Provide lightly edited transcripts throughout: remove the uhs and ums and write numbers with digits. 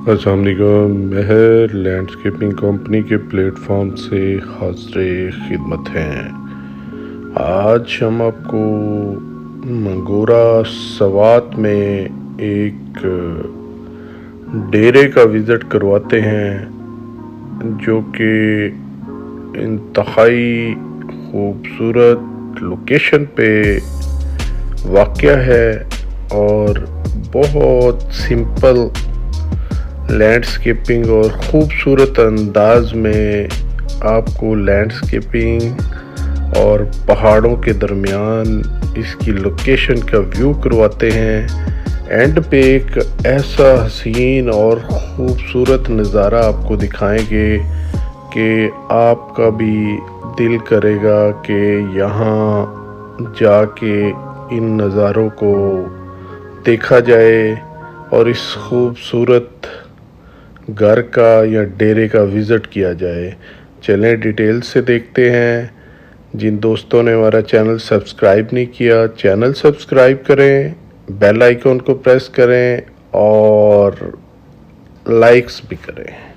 अस्सलाम वालेकुम। मेहर landscaping company के प्लेटफॉर्म से हाज़िर खिदमत हैं। आज हम आपको मंगोरा सवात में एक डेरे का विज़िट करवाते हैं जो कि इंतहाई खूबसूरत लोकेशन पे वाक़या है और बहुत सिंपल लैंडस्केपिंग और ख़ूबसूरत अंदाज में आपको लैंडस्केपिंग और पहाड़ों के दरमियान इसकी लोकेशन का व्यू करवाते हैं। एंड पे एक ऐसा हसीन और ख़ूबसूरत नज़ारा आपको दिखाएंगे कि आपका भी दिल करेगा कि यहाँ जाके इन नज़ारों को देखा जाए और इस खूबसूरत घर का या डेरे का विज़िट किया जाए। चलें डिटेल से देखते हैं। जिन दोस्तों ने हमारा चैनल सब्सक्राइब नहीं किया, चैनल सब्सक्राइब करें, बेल आइकन को प्रेस करें और लाइक्स भी करें।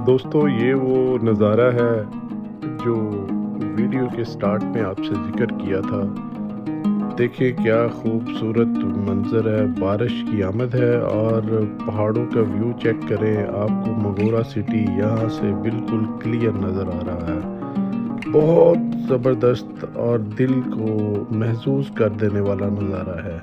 दोस्तों, ये वो नज़ारा है जो वीडियो के स्टार्ट में आपसे जिक्र किया था। देखिए क्या खूबसूरत मंज़र है, बारिश की आमद है और पहाड़ों का व्यू चेक करें। आपको मंगोरा सिटी यहाँ से बिल्कुल क्लियर नज़र आ रहा है। बहुत ज़बरदस्त और दिल को महसूस कर देने वाला नज़ारा है।